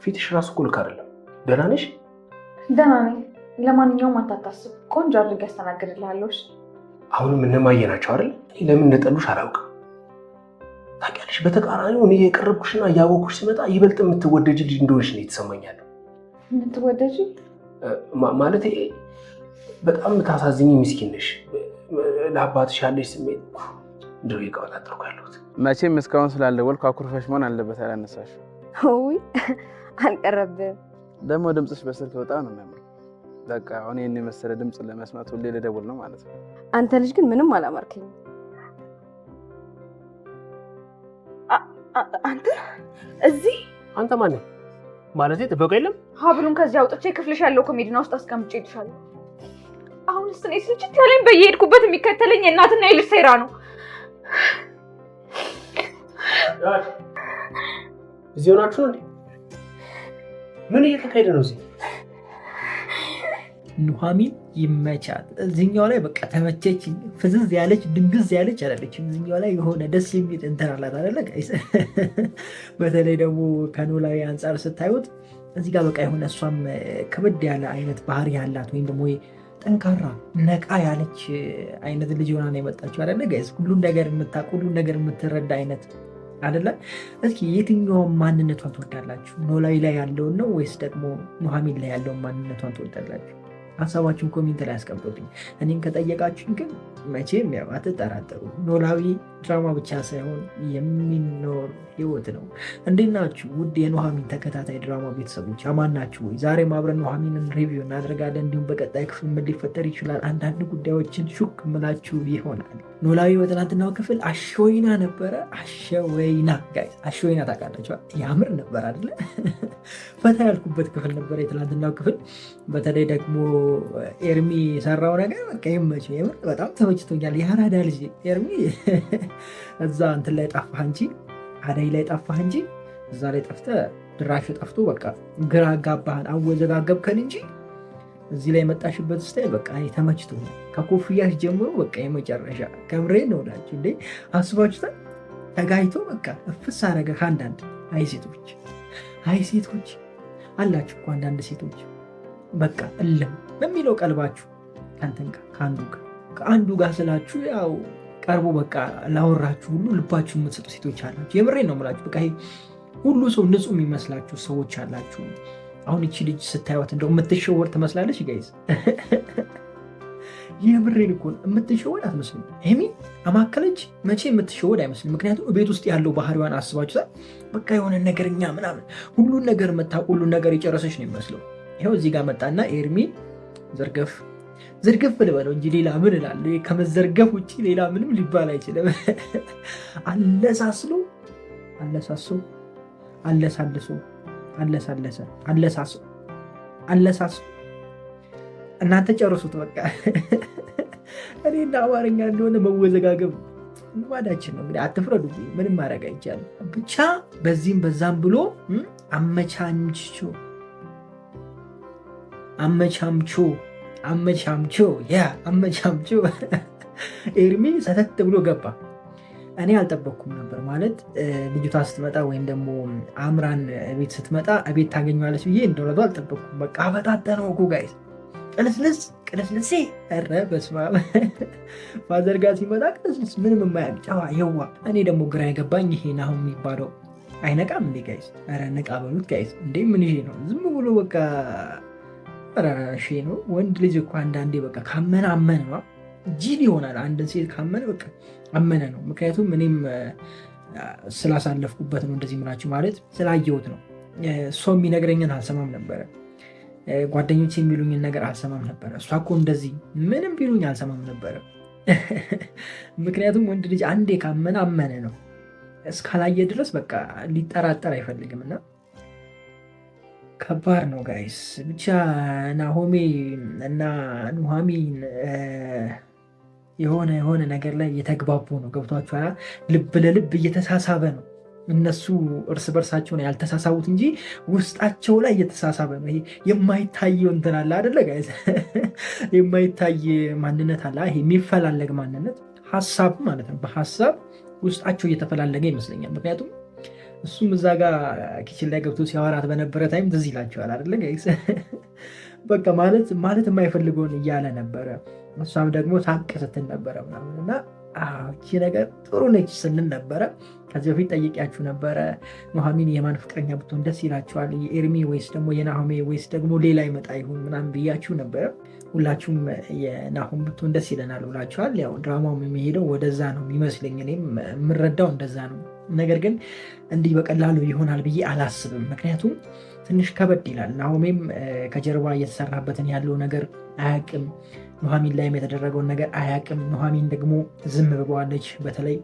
ፊትሽ ራሱ እኮ ልክ አይደለም። ደህና ነሽ? ደህና ነኝ። ለማንኛውም አታታስብ፣ ቆንጆ አድርጌ ያስተናግድልሃለሁ። አሁንም እነማየ ናቸው አይደል? ለምን እንደጠሉሽ አላውቅም። ታውቂያለሽ፣ በተቃራኒው እኔ የቀረብኩሽና እያወኩሽ ሲመጣ ይበልጥ የምትወደጅ ልጅ እንደሆነሽ ነው የተሰማኛል። የምትወደጅ ማለት በጣም የምታሳዝኝ ምስኪን ነሽ። ለአባትሽ ያለሽ ስሜት እንደው እየቀበጣጠርኩ ያለሁት። መቼም እስካሁን ስላልደወልኩ አኩርፈሽ መሆን አለበት ያላነሳሽ። ውይ አልቀረብም። ደግሞ ድምፅሽ በስልክ በጣም ነው የሚያምረው። በቃ አሁን ይህን የመሰለ ድምፅ ለመስማት ሁሌ ልደውል ነው ማለት ነው። አንተ ልጅ ግን ምንም አላማርከኝም። አንተ እዚህ አንተ ማን ማለት ጥበቃ የለም? ሀብሉን ከዚህ አውጥቼ ክፍልሽ ያለው ኮሜዲና ውስጥ አስቀምጬልሻለሁ። አሁንስ እኔ ስልችት ያለኝ በየሄድኩበት የሚከተለኝ የእናትና የልጅ ሴራ ነው። እዚህ ሆናችሁ ነው እንዴ? ምን እየተካሄደ ነው እዚህ? ኑሐሚን ይመቻት። እዚህኛው ላይ በቃ ተመቸች፣ ፍዝዝ ያለች ድንግዝ ያለች አይደለችም። እዚህኛው ላይ የሆነ ደስ የሚል እንትን አላት አይደለ ጋይስ? በተለይ ደግሞ ከኖላዊ አንጻር ስታዩት እዚህ ጋር በቃ የሆነ እሷም ከበድ ያለ አይነት ባህሪ ያላት ወይም ደግሞ ጠንካራ ነቃ ያለች አይነት ልጅ ሆና ነው የመጣችው አይደለ ጋይስ? ሁሉን ነገር የምታውቅ ሁሉን ነገር የምትረዳ አይነት አይደለ? እስኪ የትኛውን ማንነቷን ትወዳላችሁ? ኖላዊ ላይ ያለውን ነው ወይስ ደግሞ ኑሐሚን ላይ ያለውን ማንነቷን ትወዳላችሁ? ሀሳባችሁን ኮሜንት ላይ አስቀምጡልኝ። እኔም ከጠየቃችሁኝ ግን መቼም ያው አትጠራጠሩ፣ ኖላዊ ድራማ ብቻ ሳይሆን የሚኖር ህይወት ነው። እንዴት ናችሁ ውድ የኑሐሚን ተከታታይ ድራማ ቤተሰቦች? አማን ናችሁ ወይ? ዛሬም አብረን ኑሐሚንን ሪቪው እናደርጋለን። እንዲሁም በቀጣይ ክፍል ምን ሊፈጠር ይችላል አንዳንድ ጉዳዮችን ሹክ ምላችሁ ይሆናል። ኖላዊ በትናንትናው ክፍል አሸወይና ነበረ። አሸወይና ጋይስ፣ አሸወይና ታውቃላችሁ? ያምር ነበር አይደለ? ፈታ ያልኩበት ክፍል ነበር የትናንትናው ክፍል። በተለይ ደግሞ ኤርሚ የሰራው ነገር በቃ ይመች። የምር በጣም ተመችቶኛል። የአራዳ ልጅ ኤርሚ እዛ እንትን ላይ ጠፋህ እንጂ አዳይ ላይ ጠፋህ እንጂ እዛ ላይ ጠፍተህ ድራሹ ጠፍቶ በቃ ግራ አጋባህን፣ አወዘጋገብከን እንጂ እዚህ ላይ የመጣሽበት ስታይል በቃ ተመችቶኛል። ከኮፍያሽ ጀምሮ በቃ የመጨረሻ ከምሬ ነው እላችሁ እንዴ። አስባችሁታል? ተጋይቶ በቃ እፍስ አረገ ከአንዳንድ አይ ሴቶች አላችሁ እኮ አንዳንድ ሴቶች በቃ እልም በሚለው ቀልባችሁ ከአንዱ ጋር ስላችሁ ያው ቀርቦ በቃ ላወራችሁ ሁሉ ልባችሁ የምትሰጡ ሴቶች አላችሁ። የምሬን ነው የምላችሁ። በቃ ሁሉ ሰው ንጹህ የሚመስላችሁ ሰዎች አላችሁ። አሁን ይቺ ልጅ ስታዩት እንደው የምትሸወድ ትመስላለች ጋይዝ። የምሬን እኮ የምትሸወድ አትመስልም። ሄሚ አማከለች መቼ የምትሸወድ አይመስልም። ምክንያቱም ቤት ውስጥ ያለው ባህሪዋን አስባችሁታል? በቃ የሆነ ነገርኛ ምናምን ሁሉን ነገር ሁሉን ነገር የጨረሰች ነው የሚመስለው። ይኸው እዚህ ጋር መጣና ኤርሚ ዝርግፍ ልበለው እንጂ ሌላ ምን እላለሁ? ከመዘርገፍ ውጭ ሌላ ምንም ሊባል አይችልም። አለሳሱ እናንተ ጨርሱት በቃ። እኔና አማርኛ እንደሆነ መወዘጋገብ ልማዳችን ነው። እንግዲህ አትፍረዱ፣ ምንም ማድረግ አይቻልም። ብቻ በዚህም በዛም ብሎ አመቻምቾ ኤርሚ ሰተት ብሎ ገባ። እኔ አልጠበቅኩም ነበር ማለት ልጅቷ ስትመጣ ወይም ደግሞ አምራን ቤት ስትመጣ ቤት ታገኘዋለች ብዬ እንደሆነ አልጠበቅኩም። በቃ በጣጠነው እኮ ጋይስ፣ ቅልስልሴ ኧረ በስመ አብ። ፋዘር ጋር ሲመጣ ቅልስልስ ምንም የማያውቅ ጨዋ የዋ። እኔ ደግሞ ግራ የገባኝ ይሄ ናሁን የሚባለው አይነቃም እንዴ ጋይስ? ኧረ ነቃ በሉት ጋይስ። እንዴ ምን ይሄ ነው? ዝም ብሎ በቃ ራሽ ነው። ወንድ ልጅ እኮ አንዳንዴ በቃ ካመነ አመነ ነው። ጂል ይሆናል። አንድን ሴት ካመነ በቃ አመነ ነው። ምክንያቱም እኔም ስላሳለፍኩበት ነው እንደዚህ ምላችሁ፣ ማለት ስላየሁት ነው። ሰው የሚነግረኝን አልሰማም ነበረ። ጓደኞች የሚሉኝን ነገር አልሰማም ነበረ። እሷ እኮ እንደዚህ ምንም ቢሉኝ አልሰማም ነበረ። ምክንያቱም ወንድ ልጅ አንዴ ካመነ አመነ ነው። እስካላየ ድረስ በቃ ሊጠራጠር አይፈልግም እና ከባድ ነው ጋይስ። ብቻ ናሆሜ እና ኑሐሚን የሆነ ነገር ላይ እየተግባቡ ነው። ገብቷችኋል? ልብ ለልብ እየተሳሳበ ነው። እነሱ እርስ በርሳቸውን ያልተሳሳቡት እንጂ ውስጣቸው ላይ እየተሳሳበ ነው። ይሄ የማይታየው እንትን አለ አይደለ ጋይስ? የማይታይ ማንነት አለ። ይሄ የሚፈላለግ ማንነት ሀሳብ ማለት ነው። በሀሳብ ውስጣቸው እየተፈላለገ ይመስለኛል። ምክንያቱም እሱም እዛ ጋር ኪችን ላይ ገብቶ ሲያወራት በነበረ ታይም ትዝ ይላቸዋል አይደለ ጋይስ? በቃ ማለት የማይፈልገውን እያለ ነበረ። እሷም ደግሞ ሳቅ ስትል ነበረ ምናምን እና እቺ ነገር ጥሩ ነች ስንል ነበረ። ከዚህ በፊት ጠይቂያችሁ ነበረ ኑሐሚን የማን ፍቅረኛ ብትሆን ደስ ይላችኋል? የኤርሚ ወይስ ደግሞ የናሆሜ ወይስ ደግሞ ሌላ ይመጣ ይሁን ምናምን ብያችሁ ነበረ። ሁላችሁም የናሆም ብትሆን ደስ ይለናል ብላችኋል። ያው ድራማውም የሚሄደው ወደዛ ነው የሚመስለኝ፣ እኔም የምረዳው እንደዛ ነው። ነገር ግን እንዲህ በቀላሉ ይሆናል ብዬ አላስብም። ምክንያቱም ትንሽ ከበድ ይላል። ናሆሜም ከጀርባ እየተሰራበትን ያለው ነገር አያውቅም። ኑሐሚን ላይም የተደረገውን ነገር አያውቅም። ኑሐሚን ደግሞ ዝም ብለዋለች። በተለይ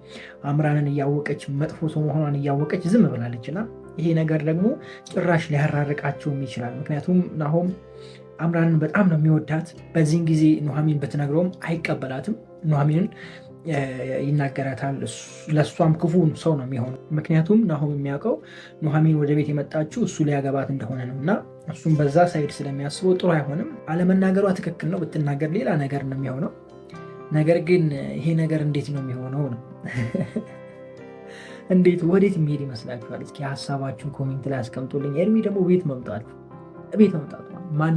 አምራንን እያወቀች መጥፎ ሰው መሆኗን እያወቀች ዝም ብላለች እና ይሄ ነገር ደግሞ ጭራሽ ሊያራርቃቸውም ይችላል። ምክንያቱም ናሆም አምራንን በጣም ነው የሚወዳት። በዚህን ጊዜ ኑሐሚን ብትነግረውም አይቀበላትም። ኑሐሚንን ይናገራታል። ለእሷም ክፉን ሰው ነው የሚሆነው። ምክንያቱም ናሆም የሚያውቀው ኑሐሚን ወደ ቤት የመጣችው እሱ ሊያገባት እንደሆነ ነው እና እሱም በዛ ሳይድ ስለሚያስበው ጥሩ አይሆንም። አለመናገሯ ትክክል ነው። ብትናገር ሌላ ነገር ነው የሚሆነው። ነገር ግን ይሄ ነገር እንዴት ነው የሚሆነው ነው እንዴት ወዴት የሚሄድ ይመስላችኋል? እስኪ ሀሳባችሁን ኮሜንት ላይ አስቀምጡልኝ። ኤርሚ ደግሞ ቤት መምጣቱ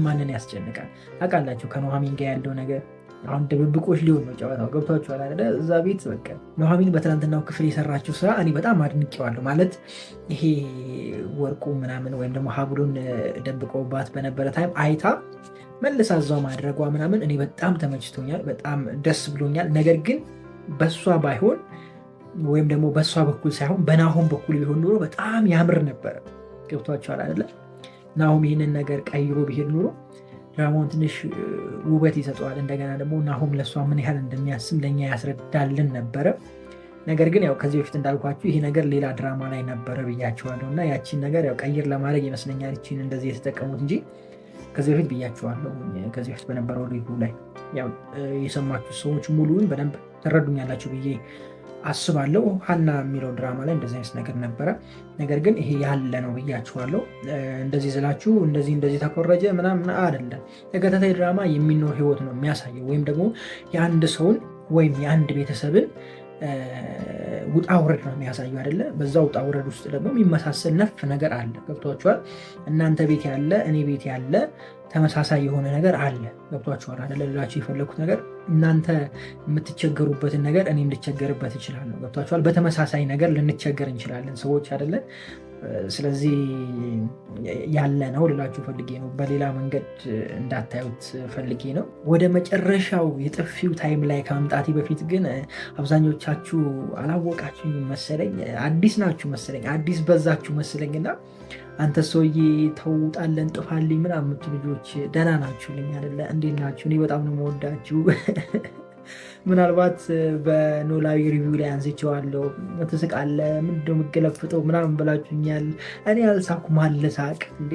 ማንን ያስጨንቃል? ታውቃላችሁ ከኑሐሚን ጋር ያለው ነገር አሁን ድብብቆች ሊሆን ነው ጨዋታው። ገብቷችኋል አይደለ? እዛ ቤት በቃ ኑሐሚን በትናንትናው ክፍል የሰራችው ስራ እኔ በጣም አድንቄዋለሁ። ማለት ይሄ ወርቁ ምናምን ወይም ደግሞ ሀብሉን ደብቀውባት በነበረ ታይም አይታ መልሳ እዛው ማድረጓ ምናምን እኔ በጣም ተመችቶኛል፣ በጣም ደስ ብሎኛል። ነገር ግን በሷ ባይሆን ወይም ደግሞ በሷ በኩል ሳይሆን በናሆም በኩል ቢሆን ኑሮ በጣም ያምር ነበረ። ገብቷችኋል አይደለ? ናሆም ይህንን ነገር ቀይሮ ቢሄድ ኑሮ ድራማውን ትንሽ ውበት ይሰጠዋል። እንደገና ደግሞ ናሆም ለእሷ ምን ያህል እንደሚያስብ ለእኛ ያስረዳልን ነበረ። ነገር ግን ያው ከዚህ በፊት እንዳልኳችሁ ይሄ ነገር ሌላ ድራማ ላይ ነበረ ብያችኋለሁ እና ያቺን ነገር ያው ቀይር ለማድረግ ይመስለኛል ይቺን እንደዚህ የተጠቀሙት እንጂ ከዚህ በፊት ብያችኋለሁ። ከዚህ በፊት በነበረው ሪቪው ላይ ያው የሰማችሁ ሰዎች ሙሉውን በደንብ ትረዱኛላችሁ ብዬ አስባለሁ። ሀና የሚለው ድራማ ላይ እንደዚህ አይነት ነገር ነበረ። ነገር ግን ይሄ ያለ ነው ብያችኋለሁ። እንደዚህ ስላችሁ እንደዚህ ተኮረጀ ምናምን አይደለም። ተከታታይ ድራማ የሚኖር ህይወት ነው የሚያሳየው፣ ወይም ደግሞ የአንድ ሰውን ወይም የአንድ ቤተሰብን ውጣ ውረድ ነው የሚያሳየው አይደለ? በዛ ውጣ ውረድ ውስጥ ደግሞ የሚመሳሰል ነፍ ነገር አለ። ገብቷችኋል? እናንተ ቤት ያለ እኔ ቤት ያለ ተመሳሳይ የሆነ ነገር አለ። ገብቷችኋል አይደለ? ልላችሁ የፈለኩት ነገር እናንተ የምትቸገሩበትን ነገር እኔም ልቸገርበት እችላለሁ። ገብቷችኋል? በተመሳሳይ ነገር ልንቸገር እንችላለን ሰዎች አይደለን? ስለዚህ ያለ ነው ልላችሁ ፈልጌ ነው። በሌላ መንገድ እንዳታዩት ፈልጌ ነው። ወደ መጨረሻው የጥፊው ታይም ላይ ከመምጣቴ በፊት ግን አብዛኞቻችሁ አላወቃችሁ መሰለኝ፣ አዲስ ናችሁ መሰለኝ፣ አዲስ በዛችሁ መሰለኝና አንተ ሰውዬ ተውጣለን ጥፋልኝ ምናምን የምትሉ ልጆች ደህና ናችሁልኝ አይደለ? እንዴት ናችሁ? እኔ በጣም ነው የምወዳችሁ። ምናልባት በኖላዊ ሪቪው ላይ አንስቼዋለሁ። ትስቃለህ፣ ምንድን ነው የምገለፍጠው ምናምን ብላችሁኛል። እኔ አልሳኩም አልሳቅ እንዴ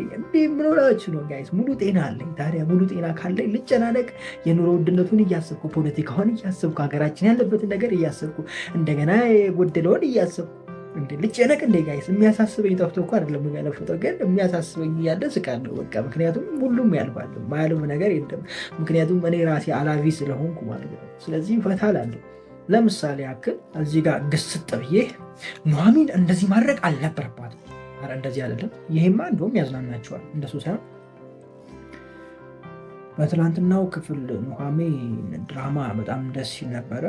ምን ሆናችሁ ነው ጋይስ? ሙሉ ጤና አለኝ። ታዲያ ሙሉ ጤና ካለኝ ልጨናነቅ? የኑሮ ውድነቱን እያሰብኩ፣ ፖለቲካውን እያሰብኩ፣ ሀገራችን ያለበትን ነገር እያሰብኩ፣ እንደገና የጎደለውን እያሰብኩ ልጨነቅ እንዴ ጋይስ? የሚያሳስበኝ ጠፍቶ እኮ አይደለም የሚያለፍጠው፣ ግን የሚያሳስበኝ እያለ ስቃለሁ በቃ። ምክንያቱም ሁሉም ያልፋል፣ ማያልፍ ነገር የለም። ምክንያቱም እኔ ራሴ አላፊ ስለሆንኩ ማለት ነው። ስለዚህ ፈታ እላለሁ። ለምሳሌ ያክል እዚህ ጋር ግስጥ ብዬ ኑሐሚን እንደዚህ ማድረግ አልነበረባትም፣ ኧረ እንደዚህ አይደለም። ይሄማ እንደውም ያዝናናቸዋል፣ እንደሱ ሳይሆን በትናንትናው ክፍል ኑሐሚን ድራማ በጣም ደስ ሲል ነበረ።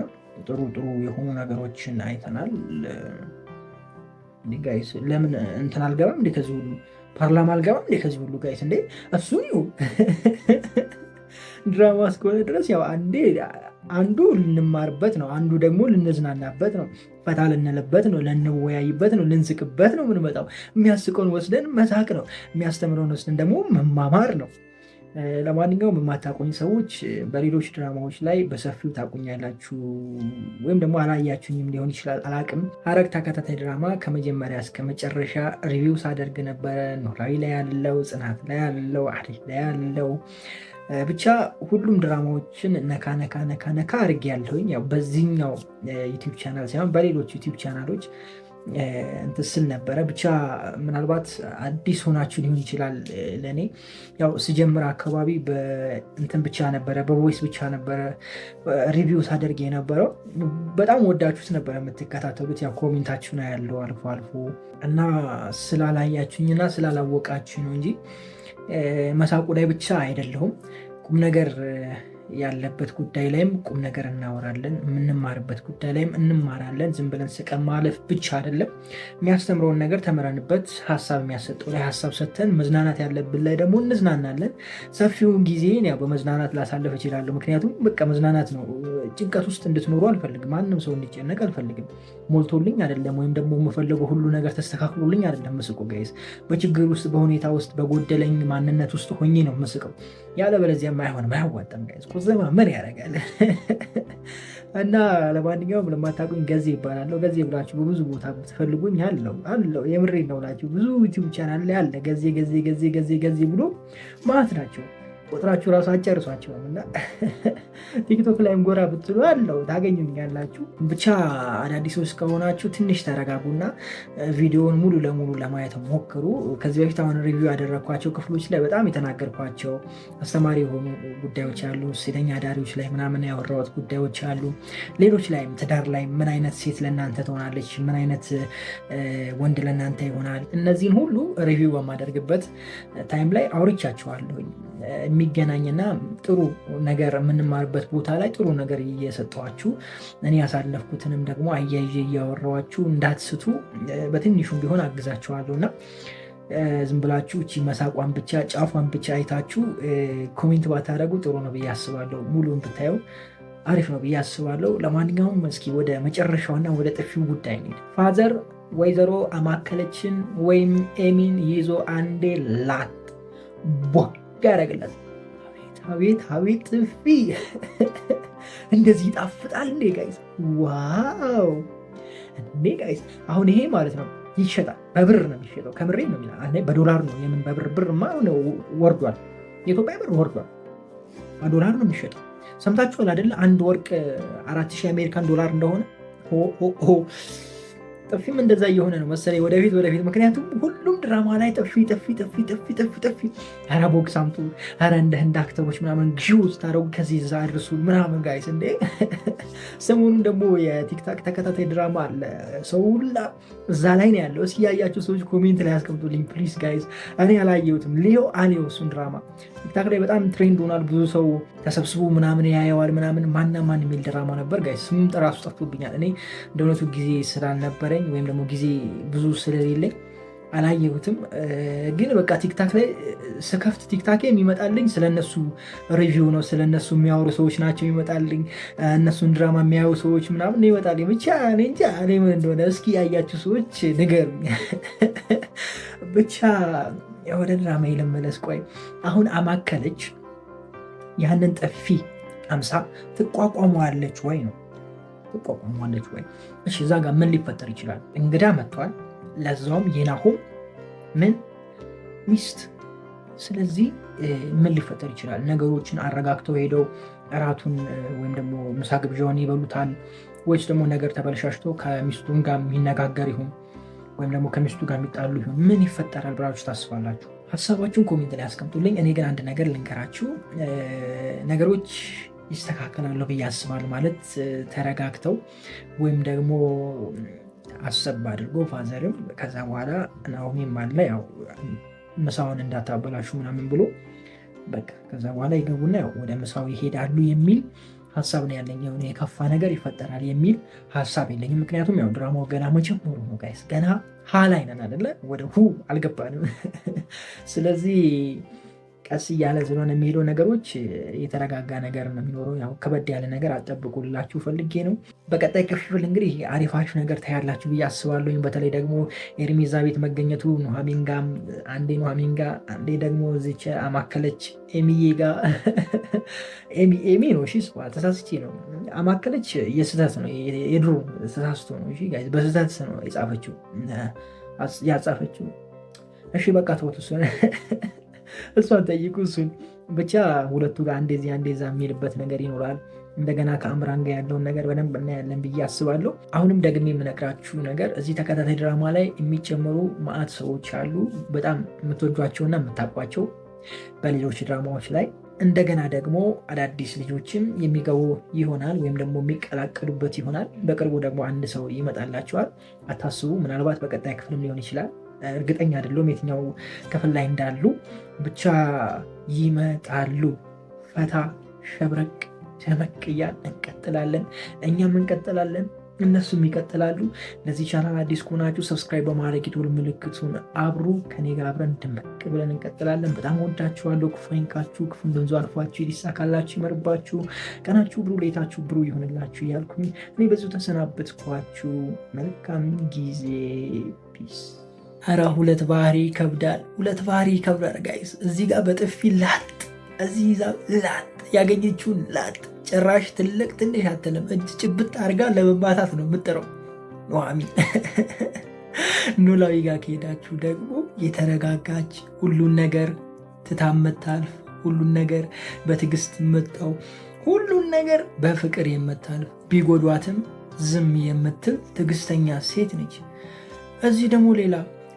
ጥሩ የሆኑ ነገሮችን አይተናል። ጋይስ ለምን እንትን አልገባም እንዴ? ከዚህ ሁሉ ፓርላማ አልገባም እንዴ? ከዚህ ሁሉ ጋይስ እንዴ እሱን ይሁ ድራማ እስከሆነ ድረስ ያው አንዱ ልንማርበት ነው፣ አንዱ ደግሞ ልንዝናናበት ነው፣ ፈታ ልንልበት ነው፣ ልንወያይበት ነው፣ ልንስቅበት ነው የምንመጣው። የሚያስቀውን ወስደን መሳቅ ነው፣ የሚያስተምረውን ወስደን ደግሞ መማማር ነው። ለማንኛውም የማታውቁኝ ሰዎች በሌሎች ድራማዎች ላይ በሰፊው ታውቁኛላችሁ፣ ወይም ደግሞ አላያችሁኝም ሊሆን ይችላል፣ አላቅም። ሐረግ ተከታታይ ድራማ ከመጀመሪያ እስከ መጨረሻ ሪቪው ሳደርግ ነበረ። ኖላዊ ላይ ያለው፣ ጽናት ላይ ያለው፣ አሪፍ ላይ ያለው፣ ብቻ ሁሉም ድራማዎችን ነካ አድርጌ ያለሁኝ። ያው በዚህኛው ዩቲዩብ ቻናል ሳይሆን በሌሎች ዩቲዩብ ቻናሎች እንትን ስል ነበረ። ብቻ ምናልባት አዲስ ሆናችሁ ሊሆን ይችላል። ለእኔ ያው ስጀምር አካባቢ በእንትን ብቻ ነበረ፣ በቮይስ ብቻ ነበረ ሪቪው ሳደርግ የነበረው። በጣም ወዳችሁት ነበረ የምትከታተሉት። ያው ኮሜንታችሁን ያለው አልፎ አልፎ እና ስላላያችሁኝና ስላላወቃችሁ ነው እንጂ መሳቁ ላይ ብቻ አይደለሁም። ቁም ነገር ያለበት ጉዳይ ላይም ቁም ነገር እናወራለን፣ የምንማርበት ጉዳይ ላይም እንማራለን። ዝም ብለን ስቀን ማለፍ ብቻ አይደለም። የሚያስተምረውን ነገር ተምረንበት ሀሳብ የሚያሰጠው ላይ ሀሳብ ሰጥተን መዝናናት ያለብን ላይ ደግሞ እንዝናናለን። ሰፊውን ጊዜን ያው በመዝናናት ላሳለፍ እችላለሁ። ምክንያቱም በቃ መዝናናት ነው። ጭንቀት ውስጥ እንድትኖሩ አልፈልግም። ማንም ሰው እንዲጨነቅ አልፈልግም። ሞልቶልኝ አይደለም ወይም ደግሞ የምፈልገው ሁሉ ነገር ተስተካክሎልኝ አይደለም ምስቁ ጋይስ። በችግር ውስጥ፣ በሁኔታ ውስጥ፣ በጎደለኝ ማንነት ውስጥ ሆኜ ነው ምስቀው። ያለበለዚያም አይሆንም፣ አያዋጣም ጋይስ። ቁዘማ ምን ያደርጋል? እና ለማንኛውም ለማታውቁኝ ገዜ ይባላለሁ። ገዜ ብላችሁ በብዙ ቦታ ብትፈልጉኝ አለው የምሬን ነው ብላችሁ ብዙ ዩቲዩብ ቻናል ላይ አለ ገዜ ብሎ ማለት ናቸው። ቁጥራችሁ ራሱ አጨርሷቸውም እና ቲክቶክ ላይም ጎራ ብትሉ አለው ታገኙኛላችሁ። ብቻ አዳዲሶች ከሆናችሁ ትንሽ ተረጋጉና ቪዲዮውን ሙሉ ለሙሉ ለማየት ሞክሩ። ከዚህ በፊት አሁን ሪቪው ያደረግኳቸው ክፍሎች ላይ በጣም የተናገርኳቸው አስተማሪ የሆኑ ጉዳዮች አሉ። ሴተኛ አዳሪዎች ላይ ምናምን ያወራሁት ጉዳዮች አሉ። ሌሎች ላይም ትዳር ላይ ምን አይነት ሴት ለእናንተ ትሆናለች፣ ምን አይነት ወንድ ለእናንተ ይሆናል፣ እነዚህን ሁሉ ሪቪው በማደርግበት ታይም ላይ አውርቻቸዋለሁኝ። የሚገናኝና ጥሩ ነገር የምንማርበት ቦታ ላይ ጥሩ ነገር እየሰጠኋችሁ እኔ ያሳለፍኩትንም ደግሞ አያይዤ እያወራኋችሁ እንዳትስቱ በትንሹም ቢሆን አግዛችኋለሁ እና ዝም ብላችሁ እቺ መሳቋን ብቻ ጫፏን ብቻ አይታችሁ ኮሜንት ባታደርጉ ጥሩ ነው ብዬ አስባለሁ። ሙሉን ብታዩ አሪፍ ነው ብዬ አስባለሁ። ለማንኛውም እስኪ ወደ መጨረሻውና ወደ ጥፊው ጉዳይ ነው። ፋዘር ወይዘሮ አማከለችን ወይም ኤሚን ይዞ አንዴ ላት ቦ ያደረግለት። አቤት ጥፊ! እንደዚህ ይጣፍጣል እንዴ ጋይስ? ዋው እንዴ ጋይስ! አሁን ይሄ ማለት ነው ይሸጣል፣ በብር ነው የሚሸጠው። ከምሬ ነው የሚለው። በዶላር ነው የምን ብርማ ወርዷል። የኢትዮጵያ ብር ወርዷል። በዶላር ነው የሚሸጠው። ሰምታችኋል አይደለ? አንድ ወርቅ 4000 አሜሪካን ዶላር እንደሆነ። ጥፊም እንደዛ እየሆነ ነው መሰለኝ ወደፊት። ምክንያቱም ሁሉም ድራማ ላይ ጥፊ። ኧረ ቦክስ አምጡ፣ ኧረ እንደ ህንድ አክተሮች ምናምን ጊው ስታደረጉ ከዚህ ዛ አድርሱ ምናምን ጋይስ። እንዴ ሰሞኑን ደግሞ የቲክታክ ተከታታይ ድራማ አለ። ሰው ሁላ እዛ ላይ ነው ያለው። እስኪ ያያችሁ ሰዎች ኮሜንት ላይ ያስቀምጡልኝ ፕሊዝ ጋይስ። እኔ አላየሁትም። ሊዮ አሌው እሱን ድራማ ቲክታክ ላይ በጣም ትሬንድ ሆኗል። ብዙ ሰው ተሰብስቦ ምናምን ያየዋል ምናምን። ማን የሚል ድራማ ነበር ጋይስ? ስሙም ራሱ ጠፍቶብኛል። እኔ እንደ እውነቱ ጊዜ ስላልነበረኝ ወይም ደግሞ ጊዜ ብዙ ስለሌለኝ አላየሁትም። ግን በቃ ቲክታክ ላይ ስከፍት ቲክታክ የሚመጣልኝ ስለነሱ ሪቪው ነው። ስለነሱ የሚያወሩ ሰዎች ናቸው የሚመጣልኝ። እነሱን ድራማ የሚያዩ ሰዎች ምናምን ይመጣልኝ። ብቻ እኔ እንጃ እኔ ምን እንደሆነ እስኪ ያያችሁ ሰዎች ንገሩኝ። ብቻ ወደ ድራማ ልመለስ። ቆይ አሁን አማከለች ያንን ጥፊ አምሳ ትቋቋመዋለች ወይ ነው? ትቋቋመዋለች ወይ? እሺ እዛ ጋር ምን ሊፈጠር ይችላል? እንግዳ መጥቷል፣ ለዛውም የናሆም ምን ሚስት። ስለዚህ ምን ሊፈጠር ይችላል? ነገሮችን አረጋግተው ሄደው እራቱን ወይም ደግሞ ምሳ ግብዣውን ይበሉታል ወይስ ደግሞ ነገር ተበለሻሽቶ ከሚስቱን ጋር የሚነጋገር ይሁን ወይም ደግሞ ከሚስቱ ጋር የሚጣሉ ይሁን? ምን ይፈጠራል ብላችሁ ታስባላችሁ? ሀሳባችሁን ኮሜንት ላይ ያስቀምጡልኝ። እኔ ግን አንድ ነገር ልንገራችሁ፣ ነገሮች ይስተካከላሉ ብዬ አስባለሁ። ማለት ተረጋግተው ወይም ደግሞ አሰብ አድርጎ ፋዘርም ከዛ በኋላ ናሆሜም አለ ያው ምሳውን እንዳታበላሹ ምናምን ብሎ በቃ ከዛ በኋላ ይገቡና ያው ወደ ምሳው ይሄዳሉ የሚል ሀሳብ ነው ያለኝ። የሆነ የከፋ ነገር ይፈጠራል የሚል ሀሳብ የለኝም። ምክንያቱም ያው ድራማው ገና መጀመሩ ነው ጋይስ። ገና ላይ ነን አይደለ? ወደ አልገባንም። ስለዚህ ቀስ እያለ ስለሆነ የሚሄደው ነገሮች የተረጋጋ ነገር ነው የሚኖረው። ያው ከበድ ያለ ነገር አልጠብቁላችሁ ፈልጌ ነው። በቀጣይ ክፍል እንግዲህ አሪፍ ነገር ታያላችሁ ብዬ አስባለሁኝ። በተለይ ደግሞ ኤርሚ እዛ ቤት መገኘቱ ኑሐሚን ጋ አንዴ ኑሐሚን ጋ አንዴ ደግሞ እዚች አማከለች ኤሚዬ ጋ ኤሚ ነው እሺ፣ ተሳስቼ ነው። አማከለች የስህተት ነው የድሮ ተሳስቶ ነው እሺ ጋይስ፣ በስህተት ነው የጻፈችው ያጻፈችው። እሺ በቃ ተወት እሷን ጠይቁ እሱን። ብቻ ሁለቱ ጋር አንዴዛ የሚልበት ነገር ይኖራል። እንደገና ከአምራን ጋር ያለውን ነገር በደንብ እናያለን ብዬ አስባለሁ። አሁንም ደግሜ የምነግራችሁ ነገር እዚህ ተከታታይ ድራማ ላይ የሚጨምሩ ማዕት ሰዎች አሉ፣ በጣም የምትወዷቸውና የምታውቋቸው በሌሎች ድራማዎች ላይ። እንደገና ደግሞ አዳዲስ ልጆችም የሚገቡ ይሆናል ወይም ደግሞ የሚቀላቀሉበት ይሆናል። በቅርቡ ደግሞ አንድ ሰው ይመጣላቸዋል፣ አታስቡ። ምናልባት በቀጣይ ክፍልም ሊሆን ይችላል፣ እርግጠኛ አይደለሁም የትኛው ክፍል ላይ እንዳሉ። ብቻ ይመጣሉ። ፈታ ሸብረቅ ሸመቅ እያል እንቀጥላለን። እኛም እንቀጥላለን፣ እነሱም ይቀጥላሉ። ለዚህ ቻናል አዲስ ከሆናችሁ ሰብስክራይብ በማድረግ የደወል ምልክቱን አብሩ። ከኔ ጋር አብረን ድምቅ ብለን እንቀጥላለን። በጣም ወዳችኋለሁ። ክፉ አይንካችሁ፣ ክፉ እንደንዙ አልፏችሁ፣ ይሳካላችሁ፣ ይመርባችሁ፣ ቀናችሁ ብሩ፣ ሌታችሁ ብሩ ይሆንላችሁ እያልኩኝ እኔ በዚሁ ተሰናበትኳችሁ። መልካም ጊዜ። ፒስ። ኧረ ሁለት ባህሪ ይከብዳል፣ ሁለት ባህሪ ይከብዳል ጋይስ። እዚህ ጋር በጥፊ ላጥ፣ እዚህ ይዛ ላጥ፣ ያገኘችውን ላጥ። ጭራሽ ትልቅ ትንሽ አትልም፣ እጅ ጭብጥ አድርጋ ለመማታት ነው የምጥረው ኑሐሚን። ኖላዊ ጋር ከሄዳችሁ ደግሞ የተረጋጋች ሁሉን ነገር ትታመታልፍ፣ ሁሉን ነገር በትዕግስት የምታው፣ ሁሉን ነገር በፍቅር የምታልፍ፣ ቢጎዷትም ዝም የምትል ትዕግስተኛ ሴት ነች። እዚህ ደግሞ ሌላ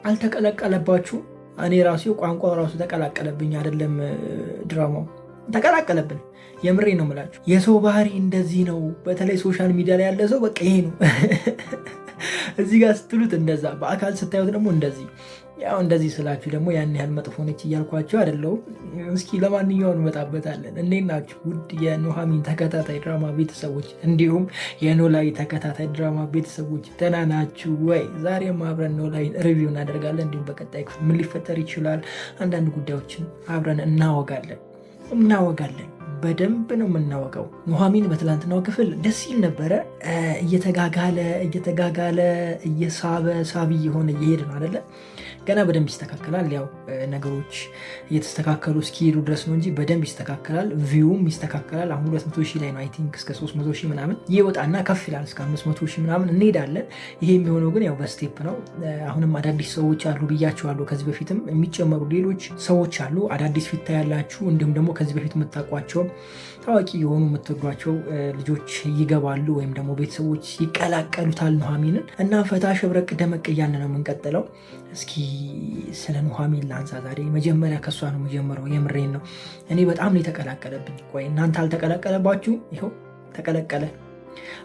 አልተቀለቀለባችሁ። እኔ ራሱ ቋንቋ ራሱ ተቀላቀለብኝ፣ አይደለም ድራማው ተቀላቀለብን። የምሬ ነው የምላችሁ። የሰው ባህሪ እንደዚህ ነው። በተለይ ሶሻል ሚዲያ ላይ ያለ ሰው በቃ ይሄ ነው። እዚህ ጋር ስትሉት እንደዛ፣ በአካል ስታዩት ደግሞ እንደዚህ። ያው እንደዚህ ስላችሁ ደግሞ ያን ያህል መጥፎ ነች እያልኳቸው አይደለሁም። እስኪ ለማንኛውም እንመጣበታለን። እንዴት ናችሁ ውድ የኑሐሚን ተከታታይ ድራማ ቤተሰቦች፣ እንዲሁም የኖላዊ ተከታታይ ድራማ ቤተሰቦች ደህና ናችሁ ወይ? ዛሬም አብረን ኖላዊን ሪቪው እናደርጋለን። እንዲሁም በቀጣይ ምን ሊፈጠር ይችላል፣ አንዳንድ ጉዳዮችን አብረን እናወጋለን። በደንብ ነው የምናወቀው። ኑሐሚን በትላንትናው ክፍል ደስ ይል ነበረ። እየተጋጋለ እየሳበ ሳቢ የሆነ እየሄድ ነው አይደለ? ገና በደንብ ይስተካከላል። ያው ነገሮች እየተስተካከሉ እስኪሄዱ ድረስ ነው እንጂ በደንብ ይስተካከላል። ቪውም ይስተካከላል። አሁን 200,000 ላይ ነው አይ ቲንክ። እስከ 300,000 ምናምን ይወጣና ከፍ ይላል፣ እስከ 500,000 ምናምን እንሄዳለን። ይሄ የሚሆነው ግን ያው በስቴፕ ነው። አሁንም አዳዲስ ሰዎች አሉ ብያቸዋለሁ። ከዚህ በፊትም የሚጨመሩ ሌሎች ሰዎች አሉ። አዳዲስ ፊት ያላችሁ፣ እንዲሁም ደግሞ ከዚህ በፊት የምታውቋቸው ታዋቂ የሆኑ የምትወዷቸው ልጆች ይገባሉ ወይም ደግሞ ቤተሰቦች ይቀላቀሉታል ኑሐሚንን እና ፈታ ሸብረቅ ደመቅ እያልን ነው የምንቀጥለው። እስኪ ስለ ኑሐሚን ላንሳ ዛሬ። መጀመሪያ ከእሷ ነው የምጀምረው። የምሬን ነው። እኔ በጣም ነው የተቀላቀለብኝ። ቆይ እናንተ አልተቀላቀለባችሁ? ይኸው ተቀለቀለ።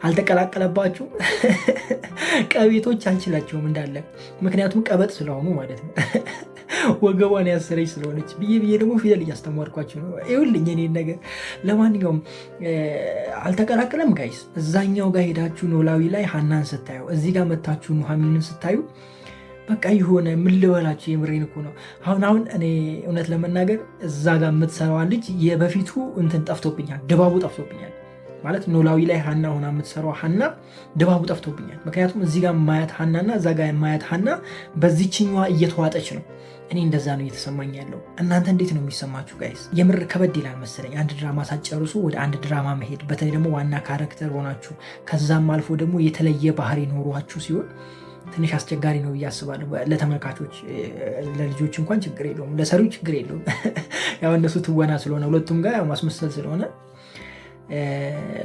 አልተቀላቀለባችሁ? ቀቤቶች አንችላቸውም እንዳለ፣ ምክንያቱም ቀበጥ ስለሆኑ ማለት ነው። ወገቧን ያሰረች ስለሆነች ብዬ ደግሞ ፊደል እያስተማርኳቸው ነው። ይኸውልኝ እኔን ነገር። ለማንኛውም አልተቀላቀለም ጋይስ። እዛኛው ጋር ሄዳችሁ ኖላዊ ላይ ሀናን ስታዩ፣ እዚህ ጋር መታችሁ ኑሐሚንን ስታዩ በቃ የሆነ ምን ልበላችሁ፣ የምሬን እኮ ነው። አሁን እኔ እውነት ለመናገር እዛ ጋር የምትሰራዋን ልጅ የበፊቱ እንትን ጠፍቶብኛል፣ ድባቡ ጠፍቶብኛል። ማለት ኖላዊ ላይ ሀና ሆና የምትሰራው ሀና ድባቡ ጠፍቶብኛል። ምክንያቱም እዚህ ጋር ማያት ሀናና እዛ ጋር ማያት ሀና በዚችኛዋ እየተዋጠች ነው። እኔ እንደዛ ነው እየተሰማኝ ያለው። እናንተ እንዴት ነው የሚሰማችሁ ጋይስ? የምር ከበድ ይላል መሰለኝ አንድ ድራማ ሳትጨርሱ ወደ አንድ ድራማ መሄድ፣ በተለይ ደግሞ ዋና ካራክተር ሆናችሁ ከዛም አልፎ ደግሞ የተለየ ባህሪ ኖሯችሁ ሲሆን ትንሽ አስቸጋሪ ነው ብዬ አስባለሁ። ለተመልካቾች፣ ለልጆች እንኳን ችግር የለውም፣ ለሰሪው ችግር የለውም። ያው እነሱ ትወና ስለሆነ ሁለቱም ጋር ያው ማስመሰል ስለሆነ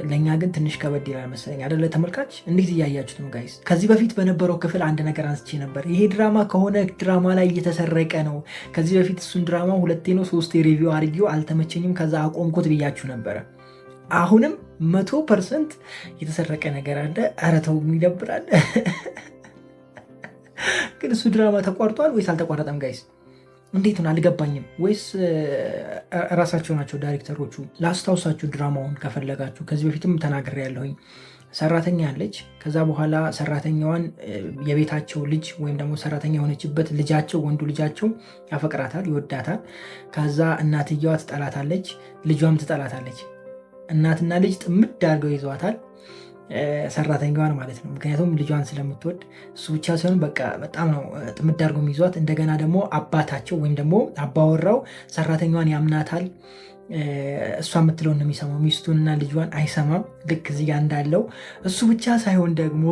ለእኛ ግን ትንሽ ከበድ ይላል መሰለኝ አይደለ? ተመልካች እንዴት እያያችሁት ነው ጋይስ? ከዚህ በፊት በነበረው ክፍል አንድ ነገር አንስቼ ነበር። ይሄ ድራማ ከሆነ ድራማ ላይ እየተሰረቀ ነው። ከዚህ በፊት እሱን ድራማ 2 ነው 3 ሪቪው አድርጌው አልተመቸኝም፣ ከዛ አቆምኩት ብያችሁ ነበረ። አሁንም 100% የተሰረቀ ነገር አለ። ኧረ ተው ይደብራል። ግን እሱ ድራማ ተቋርጧል ወይስ አልተቋረጠም ጋይስ? እንዴት ነው አልገባኝም። ወይስ እራሳቸው ናቸው ዳይሬክተሮቹ? ላስታውሳችሁ ድራማውን ከፈለጋችሁ፣ ከዚህ በፊትም ተናግሬ ያለሁኝ። ሰራተኛ አለች። ከዛ በኋላ ሰራተኛዋን የቤታቸው ልጅ ወይም ደግሞ ሰራተኛ የሆነችበት ልጃቸው፣ ወንዱ ልጃቸው ያፈቅራታል፣ ይወዳታል። ከዛ እናትየዋ ትጠላታለች፣ ልጇም ትጠላታለች። እናትና ልጅ ጥምድ አድርገው ይዘዋታል፣ ሰራተኛዋን ማለት ነው። ምክንያቱም ልጇን ስለምትወድ። እሱ ብቻ ሳይሆን በቃ በጣም ነው ጥምድ አድርገው የሚይዟት። እንደገና ደግሞ አባታቸው ወይም ደግሞ አባወራው ሰራተኛዋን ያምናታል። እሷ የምትለውን ነው የሚሰማው፣ ሚስቱንና ልጇን አይሰማም። ልክ እዚህ ጋር እንዳለው እሱ ብቻ ሳይሆን ደግሞ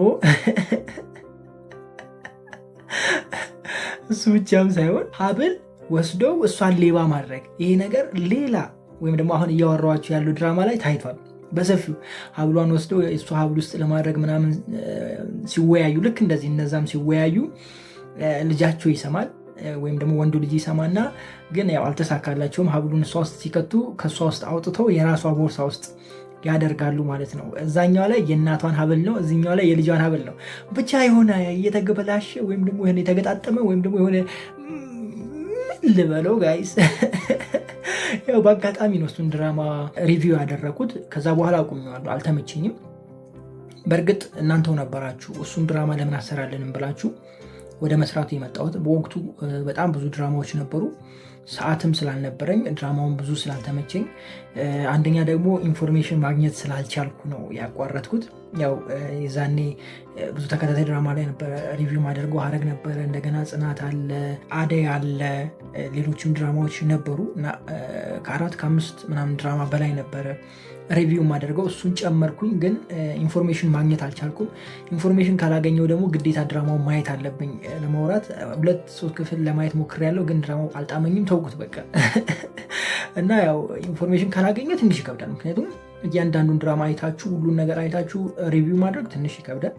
እሱ ብቻም ሳይሆን ሀብል ወስደው እሷን ሌባ ማድረግ። ይሄ ነገር ሌላ ወይም ደግሞ አሁን እያወራኋቸው ያሉ ድራማ ላይ ታይቷል። በሰፊው ሀብሏን ወስደው እሱ ሀብል ውስጥ ለማድረግ ምናምን ሲወያዩ ልክ እንደዚህ እነዛም ሲወያዩ ልጃቸው ይሰማል ወይም ደግሞ ወንዱ ልጅ ይሰማና ግን ያው አልተሳካላቸውም። ሀብሉን እሷ ውስጥ ሲከቱ ከእሷ ውስጥ አውጥተው የራሷ ቦርሳ ውስጥ ያደርጋሉ ማለት ነው። እዛኛው ላይ የእናቷን ሀብል ነው፣ እዚኛው ላይ የልጇን ሀብል ነው። ብቻ የሆነ እየተገበላሸ ወይም ደግሞ የሆነ የተገጣጠመ ወይም ደግሞ የሆነ ምን ልበለው ጋይስ ያው በአጋጣሚ ነው እሱን ድራማ ሪቪው ያደረኩት። ከዛ በኋላ አቁሜዋለሁ፣ አልተመቸኝም። በእርግጥ እናንተው ነበራችሁ እሱን ድራማ ለምን አሰራልንም ብላችሁ ወደ መስራቱ የመጣሁት። በወቅቱ በጣም ብዙ ድራማዎች ነበሩ፣ ሰዓትም ስላልነበረኝ ድራማውን ብዙ ስላልተመቸኝ፣ አንደኛ ደግሞ ኢንፎርሜሽን ማግኘት ስላልቻልኩ ነው ያቋረጥኩት። ያው የዛኔ ብዙ ተከታታይ ድራማ ላይ ነበረ ሪቪው ማደርገው፣ ሀረግ ነበረ፣ እንደገና ጽናት አለ፣ አደይ አለ፣ ሌሎችም ድራማዎች ነበሩ እና ከ4 ከ5 ምናምን ድራማ በላይ ነበረ ሪቪው ማደርገው። እሱን ጨመርኩኝ፣ ግን ኢንፎርሜሽን ማግኘት አልቻልኩም። ኢንፎርሜሽን ካላገኘው ደግሞ ግዴታ ድራማው ማየት አለብኝ ለማውራት። 2-3 ክፍል ለማየት ሞክሬያለሁ፣ ግን ድራማው አልጣመኝም፣ ተውኩት በቃ እና ያው ኢንፎርሜሽን ካላገኘ ትንሽ ይከብዳል። ምክንያቱም እያንዳንዱን ድራማ አይታችሁ ሁሉን ነገር አይታችሁ ሪቪው ማድረግ ትንሽ ይከብዳል።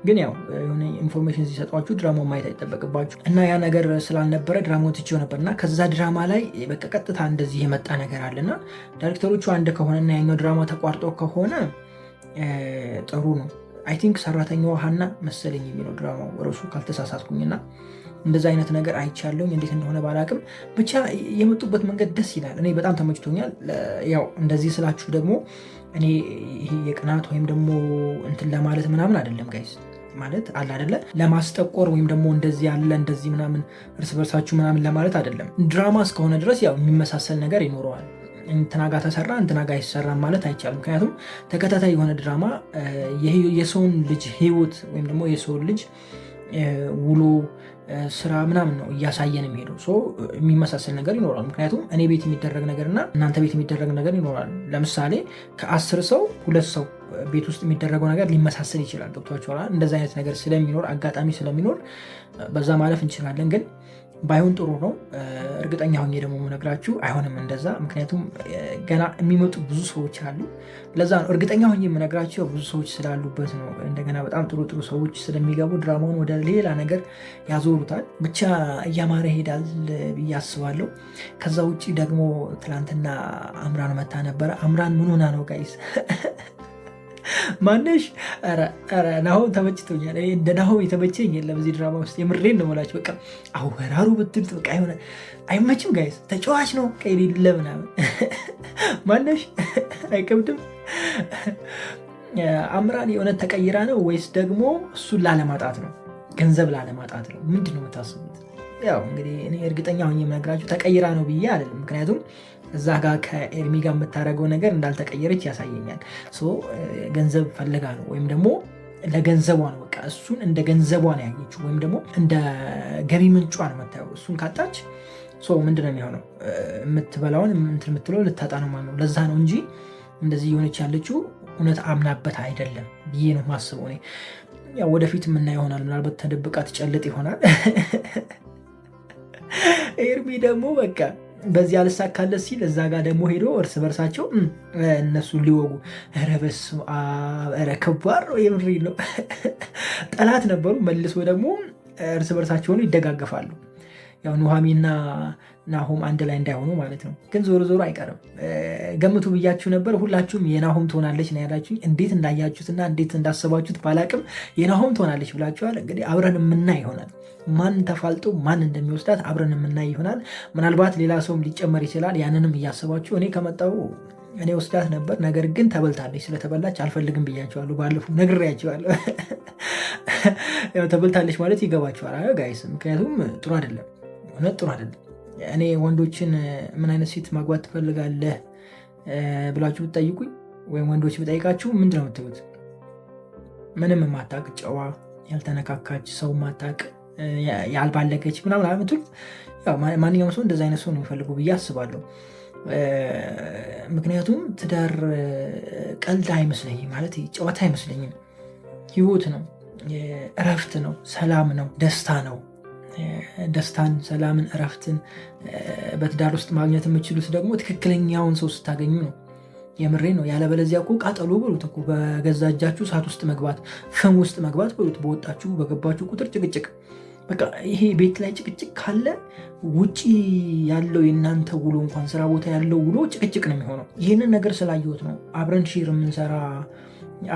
ግን ያው የሆነ ኢንፎርሜሽን ሲሰጧችሁ ድራማው ማየት አይጠበቅባችሁ እና ያ ነገር ስላልነበረ ድራማው ትቼው ነበር እና ከዛ ድራማ ላይ በቃ ቀጥታ እንደዚህ የመጣ ነገር አለና ዳይሬክተሮቹ አንድ ከሆነና ያኛው ድራማ ተቋርጦ ከሆነ ጥሩ ነው። አይ ቲንክ ሰራተኛዋ ሀና መሰለኝ የሚለው ድራማው ርዕሱ ካልተሳሳትኩኝና እንደዛ አይነት ነገር አይቻለሁኝ። እንዴት እንደሆነ ባላቅም ብቻ የመጡበት መንገድ ደስ ይላል። እኔ በጣም ተመችቶኛል። ያው እንደዚህ ስላችሁ ደግሞ እኔ ይሄ የቅናት ወይም ደግሞ እንትን ለማለት ምናምን አይደለም ጋይስ፣ ማለት አለ አይደለ ለማስጠቆር ወይም ደግሞ እንደዚህ ያለ እንደዚህ ምናምን እርስ በርሳችሁ ምናምን ለማለት አይደለም። ድራማ እስከሆነ ድረስ ያው የሚመሳሰል ነገር ይኖረዋል። እንትና ጋ ተሰራ እንትና ጋ አይሰራም ማለት አይቻልም። ምክንያቱም ተከታታይ የሆነ ድራማ የሰውን ልጅ ህይወት ወይም ደግሞ የሰውን ልጅ ውሎ ስራ ምናምን ነው እያሳየን የሚሄደው። የሚመሳሰል ነገር ይኖራል። ምክንያቱም እኔ ቤት የሚደረግ ነገር እና እናንተ ቤት የሚደረግ ነገር ይኖራል። ለምሳሌ ከ10 ሰው 2 ሰው ቤት ውስጥ የሚደረገው ነገር ሊመሳሰል ይችላል። ገብቷችኋል? እንደዚ አይነት ነገር ስለሚኖር አጋጣሚ ስለሚኖር በዛ ማለፍ እንችላለን። ግን ባይሆን ጥሩ ነው። እርግጠኛ ሆኜ ደግሞ የምነግራችሁ አይሆንም እንደዛ። ምክንያቱም ገና የሚመጡ ብዙ ሰዎች አሉ። ለዛ ነው እርግጠኛ ሆኜ የምነግራችሁ፣ ብዙ ሰዎች ስላሉበት ነው። እንደገና በጣም ጥሩ ጥሩ ሰዎች ስለሚገቡ ድራማውን ወደ ሌላ ነገር ያዞሩታል። ብቻ እያማረ ይሄዳል ብዬ አስባለሁ። ከዛ ውጭ ደግሞ ትናንትና አምራን መታ ነበረ። አምራን ምን ሆና ነው ጋይስ? ማነሽ? ኧረ ናሆም ተመችቶኛል። እንደ ናሆም የተመቸኝ የለም እዚህ ድራማ ውስጥ። የምሬን ነው የምላችሁ። በቃ አወራሩ ብትሉት በቃ የሆነ አይመችም ጋይስ። ተጫዋች ነው ከሌለ ምናምን። ማነሽ? አይከብድም። አምራን የእውነት ተቀይራ ነው ወይስ ደግሞ እሱን ላለማጣት ነው? ገንዘብ ላለማጣት ነው? ምንድን ነው የምታስቡት? ያው እንግዲህ እኔ እርግጠኛ ሆኜ የምነግራችሁ ተቀይራ ነው ብዬ አይደለም። ምክንያቱም እዛ ጋር ከኤርሚ ጋር የምታደርገው ነገር እንዳልተቀየረች ያሳየኛል። ገንዘብ ፈልጋ ነው ወይም ደግሞ ለገንዘቧ ነው። በቃ እሱን እንደ ገንዘቧ ነው ያየችው ወይም ደግሞ እንደ ገቢ ምንጯ ነው የምታየው። እሱን ካጣች ምንድነው የሚሆነው? የምትበላውን እንትን የምትለው ልታጣ ነው ማለት ነው። ለዛ ነው እንጂ እንደዚህ የሆነች ያለችው እውነት አምናበት አይደለም ብዬ ነው ማስበው። እኔ ያው ወደፊት የምናየው ይሆናል። ምናልባት ተደብቃ ትጨልጥ ይሆናል። ኤርሚ ደግሞ በቃ በዚህ አልሳካለት ሲል እዛ ጋር ደግሞ ሄዶ እርስ በርሳቸው እነሱን ሊወጉ። ኧረ በስመ አብ! ኧረ ከባድ ነው። የምሬ ነው። ጠላት ነበሩ፣ መልሶ ደግሞ እርስ በርሳቸውን ይደጋገፋሉ። ያው ኑሃሚና ናሆም አንድ ላይ እንዳይሆኑ ማለት ነው። ግን ዞሮ ዞሮ አይቀርም። ገምቱ ብያችሁ ነበር። ሁላችሁም የናሆም ትሆናለች ነው ያላችሁኝ። እንዴት እንዳያችሁትና እንዴት እንዳሰባችሁት ባላቅም የናሆም ትሆናለች ብላችኋል። እንግዲህ አብረን የምናይ ይሆናል። ማን ተፋልጦ ማን እንደሚወስዳት አብረን የምናይ ይሆናል። ምናልባት ሌላ ሰውም ሊጨመር ይችላል። ያንንም እያሰባችሁ እኔ ከመጣሁ እኔ ወስዳት ነበር፣ ነገር ግን ተበልታለች። ስለተበላች አልፈልግም ብያቸዋለሁ። ባለፈው ነግሬያቸዋለሁ። ተበልታለች ማለት ይገባቸዋል ጋይስ። ምክንያቱም ጥሩ አይደለም፣ እውነት ጥሩ አይደለም። እኔ ወንዶችን ምን አይነት ሴት ማግባት ትፈልጋለህ ብላችሁ ብትጠይቁኝ ወይም ወንዶች ብጠይቃችሁ ምንድን ነው የምትሉት? ምንም የማታውቅ ጨዋ፣ ያልተነካካች፣ ሰው ማታውቅ፣ ያልባለገች ምናምን አመቱት። ማንኛውም ሰው እንደዚ አይነት ሰው ነው የሚፈልጉ ብዬ አስባለሁ። ምክንያቱም ትዳር ቀልድ አይመስለኝም፣ ማለት ጨዋታ አይመስለኝም። ህይወት ነው፣ እረፍት ነው፣ ሰላም ነው፣ ደስታ ነው። ደስታን፣ ሰላምን፣ እረፍትን በትዳር ውስጥ ማግኘት የምችሉት ደግሞ ትክክለኛውን ሰው ስታገኙ ነው። የምሬ ነው። ያለበለዚያ እኮ ቃጠሎ በሉት እኮ በገዛ እጃችሁ እሳት ውስጥ መግባት፣ ፍም ውስጥ መግባት በሉት። በወጣችሁ በገባችሁ ቁጥር ጭቅጭቅ። በቃ ይሄ ቤት ላይ ጭቅጭቅ ካለ ውጪ ያለው የእናንተ ውሎ እንኳን ስራ ቦታ ያለው ውሎ ጭቅጭቅ ነው የሚሆነው። ይህንን ነገር ስላየሁት ነው። አብረን ሼር የምንሰራ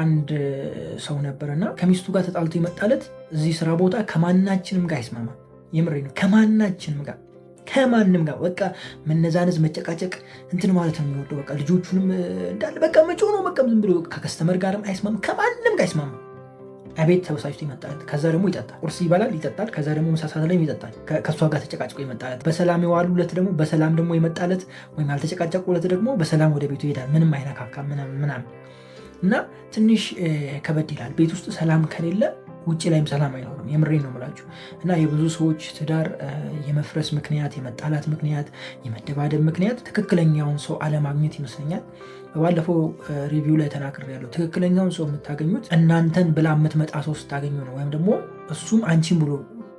አንድ ሰው ነበርና ከሚስቱ ጋር ተጣልቶ ይመጣለት እዚህ ስራ ቦታ ከማናችንም ጋር አይስማማ። የምሬ ነው። ከማንም ጋር በቃ መነዛነዝ፣ መጨቃጨቅ እንትን ማለት ነው የሚወደው። በቃ ልጆቹንም እንዳለ በቃ መጮ ነው። በቃ ዝም ብሎ ከከስተመር ጋርም አይስማም፣ ከማንም ጋር አይስማም። አቤት ተበሳጭቶ ይመጣለት። ከዛ ደግሞ ይጠጣል፣ ቁርስ ይበላል፣ ይጠጣል። ከዛ ደግሞ ምሳ ሰዓት ላይ ይጠጣል። ከእሷ ጋር ተጨቃጭቆ ይመጣለት። በሰላም የዋሉለት ደግሞ በሰላም ደግሞ ይመጣለት፣ ወይም ያልተጨቃጨቁለት ደግሞ በሰላም ወደ ቤቱ ይሄዳል። ምንም አይነካካም ምናምን እና ትንሽ ከበድ ይላል። ቤት ውስጥ ሰላም ከሌለ ውጭ ላይም ሰላም አይኖርም። የምሬን ነው የምላችሁ። እና የብዙ ሰዎች ትዳር የመፍረስ ምክንያት፣ የመጣላት ምክንያት፣ የመደባደብ ምክንያት ትክክለኛውን ሰው አለማግኘት ይመስለኛል። በባለፈው ሪቪው ላይ ተናግሬያለሁ። ትክክለኛውን ሰው የምታገኙት እናንተን ብላ የምትመጣ ሰው ስታገኙ ነው። ወይም ደግሞ እሱም አንቺን ብሎ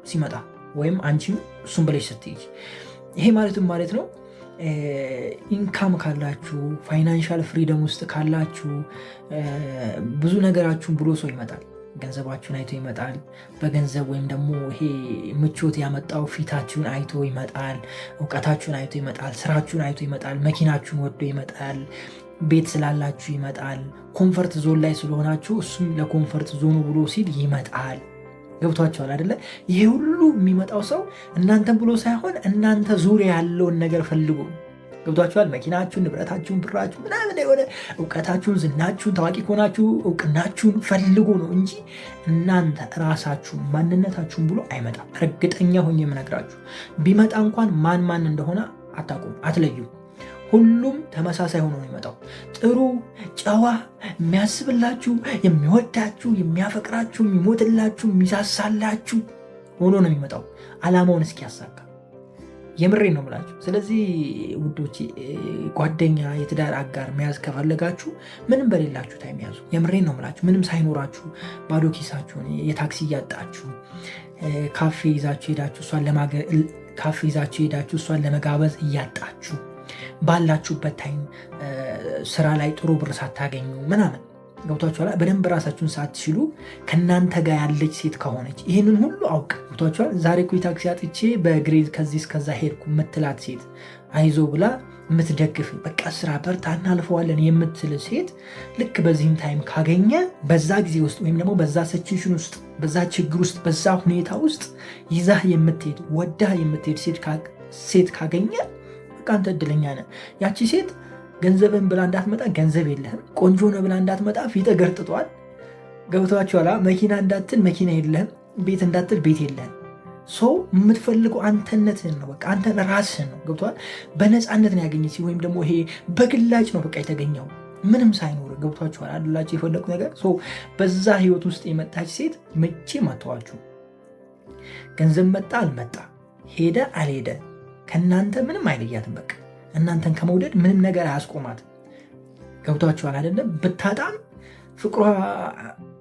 ሲመጣ ወይም አንቺም እሱም ብለሽ ስትሄጂ። ይሄ ማለትም ማለት ነው ኢንካም ካላችሁ፣ ፋይናንሻል ፍሪደም ውስጥ ካላችሁ ብዙ ነገራችሁን ብሎ ሰው ይመጣል። ገንዘባችሁን አይቶ ይመጣል። በገንዘብ ወይም ደግሞ ይሄ ምቾት ያመጣው ፊታችሁን አይቶ ይመጣል። እውቀታችሁን አይቶ ይመጣል። ስራችሁን አይቶ ይመጣል። መኪናችሁን ወዶ ይመጣል። ቤት ስላላችሁ ይመጣል። ኮንፈርት ዞን ላይ ስለሆናችሁ እሱም ለኮንፈርት ዞኑ ብሎ ሲል ይመጣል። ገብቷቸዋል አይደለ? ይሄ ሁሉ የሚመጣው ሰው እናንተን ብሎ ሳይሆን እናንተ ዙሪያ ያለውን ነገር ፈልጎ። ገብቷቸዋል? መኪናችሁን፣ ንብረታችሁን፣ ብራችሁ ምናምን የሆነ እውቀታችሁን፣ ዝናችሁን፣ ታዋቂ ከሆናችሁ እውቅናችሁን ፈልጎ ነው እንጂ እናንተ ራሳችሁን ማንነታችሁን ብሎ አይመጣም። እርግጠኛ ሆኜ የምነግራችሁ ቢመጣ እንኳን ማን እንደሆነ አታውቁም፣ አትለዩም። ሁሉም ተመሳሳይ ሆኖ ነው የሚመጣው። ጥሩ፣ ጨዋ፣ የሚያስብላችሁ፣ የሚወዳችሁ፣ የሚያፈቅራችሁ፣ የሚሞትላችሁ፣ የሚሳሳላችሁ ሆኖ ነው የሚመጣው ዓላማውን እስኪያሳካ። የምሬን ነው የምላችሁ። ስለዚህ ውዶቼ ጓደኛ፣ የትዳር አጋር መያዝ ከፈለጋችሁ ምንም በሌላችሁ ታይም ያዙ። የምሬን ነው የምላችሁ። ምንም ሳይኖራችሁ ባዶ ኪሳችሁን የታክሲ እያጣችሁ ካፌ ይዛችሁ ሄዳችሁ እሷን ለመጋበዝ እያጣችሁ ባላችሁበት ታይም ስራ ላይ ጥሩ ብር ሳታገኙ ምናምን ገብቷችኋል። በደንብ ራሳችሁን ሳትችሉ ከእናንተ ጋር ያለች ሴት ከሆነች ይህንን ሁሉ አውቅ ገብቷችኋል። ዛሬ እኮ ታክሲ አጥቼ በእግሬ ከዚህ እስከዛ ሄድኩ የምትላት ሴት፣ አይዞ ብላ የምትደግፍ በቃ ስራ በርታ እናልፈዋለን የምትል ሴት ልክ በዚህም ታይም ካገኘ በዛ ጊዜ ውስጥ ወይም ደግሞ በዛ ሲቹዌሽን ውስጥ በዛ ችግር ውስጥ በዛ ሁኔታ ውስጥ ይዛህ የምትሄድ ወዳህ የምትሄድ ሴት ካገኘ በቃ አንተ እድለኛ ነህ። ያቺ ሴት ገንዘብን ብላ እንዳትመጣ ገንዘብ የለህም፣ ቆንጆ ነህ ብላ እንዳትመጣ ፊትህ ገርጥጧል። ገብቷችኋል? መኪና እንዳትል መኪና የለህም፣ ቤት እንዳትል ቤት የለህም። ሰው የምትፈልገው አንተነትህን ነው። በቃ አንተ ራስህን ነው። ገብቷል? በነፃነት ነው ያገኘች ወይም ደግሞ ይሄ በግላጭ ነው በቃ የተገኘው ምንም ሳይኖር። ገብቷችኋል? አላችሁ የፈለጉ ነገር በዛ ህይወት ውስጥ የመጣች ሴት መቼም አትተዋችሁ። ገንዘብ መጣ አልመጣ፣ ሄደ አልሄደ ከእናንተ ምንም አይለያትም። በቃ እናንተን ከመውደድ ምንም ነገር አያስቆማት። ገብቷችኋል አይደለም? ብታጣም ፍቅሯ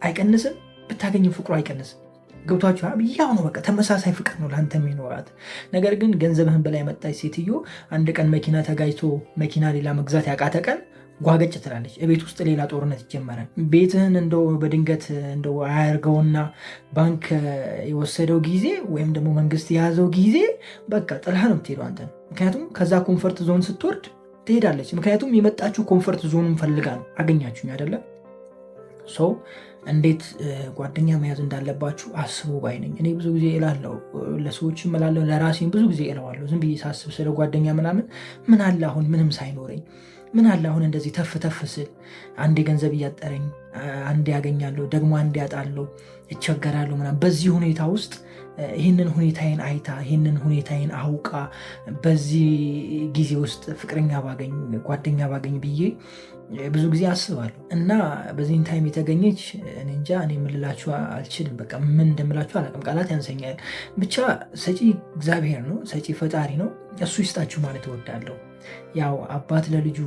አይቀንስም፣ ብታገኝም ፍቅሯ አይቀንስም። ገብቷችኋል? ያው ነው በቃ ተመሳሳይ ፍቅር ነው ለአንተ የሚኖራት። ነገር ግን ገንዘብህን በላይ መጣች ሴትዮ አንድ ቀን መኪና ተጋጅቶ መኪና ሌላ መግዛት ያቃተ ቀን ጓገጭ ትላለች። ቤት ውስጥ ሌላ ጦርነት ይጀመራል። ቤትህን እንደው በድንገት እንደው አያርገውና ባንክ የወሰደው ጊዜ ወይም ደግሞ መንግስት የያዘው ጊዜ በቃ ጥላህ ነው የምትሄደው አንተ። ምክንያቱም ከዛ ኮንፈርት ዞን ስትወርድ ትሄዳለች። ምክንያቱም የመጣችሁ ኮንፈርት ዞኑን ፈልጋ ነው። አገኛችሁኝ አይደለም? ሰው እንዴት ጓደኛ መያዝ እንዳለባችሁ አስቡ ባይ ነኝ። እኔ ብዙ ጊዜ እላለሁ፣ ለሰዎች እላለሁ፣ ለራሴም ብዙ ጊዜ እለዋለሁ። ዝም ብዬ ሳስብ ስለ ጓደኛ ምናምን ምን አለ አሁን ምንም ሳይኖረኝ ምን አለ አሁን እንደዚህ ተፍ ስል አንዴ ገንዘብ እያጠረኝ አንዴ ያገኛለሁ ደግሞ አንዴ ያጣለሁ እቸገራለሁ ምናምን። በዚህ ሁኔታ ውስጥ ይህንን ሁኔታዬን አይታ ይህንን ሁኔታዬን አውቃ በዚህ ጊዜ ውስጥ ፍቅረኛ ባገኝ ጓደኛ ባገኝ ብዬ ብዙ ጊዜ አስባለሁ። እና በዚህን ታይም የተገኘች እኔ እንጃ፣ እኔ የምልላችሁ አልችልም። በቃ ምን እንደምላችሁ አላውቅም፣ ቃላት ያንሰኛል። ብቻ ሰጪ እግዚአብሔር ነው፣ ሰጪ ፈጣሪ ነው። እሱ ይስጣችሁ ማለት እወዳለሁ። ያው አባት ለልጁ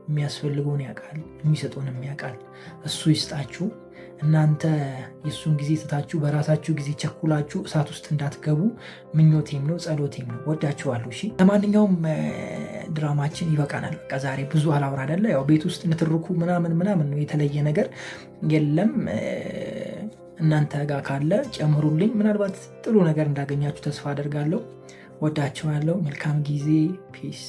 የሚያስፈልገውን ያውቃል፣ የሚሰጠውንም ያውቃል። እሱ ይስጣችሁ። እናንተ የእሱን ጊዜ ትታችሁ በራሳችሁ ጊዜ ቸኩላችሁ እሳት ውስጥ እንዳትገቡ ምኞቴም ነው ጸሎቴም ነው። ወዳችኋለሁ። እሺ ለማንኛውም ድራማችን ይበቃናል። በቃ ዛሬ ብዙ አላወራ አይደለ? ያው ቤት ውስጥ ንትርኩ ምናምን ነው፣ የተለየ ነገር የለም። እናንተ ጋር ካለ ጨምሩልኝ። ምናልባት ጥሩ ነገር እንዳገኛችሁ ተስፋ አደርጋለሁ። ወዳችኋለሁ። መልካም ጊዜ። ፒስ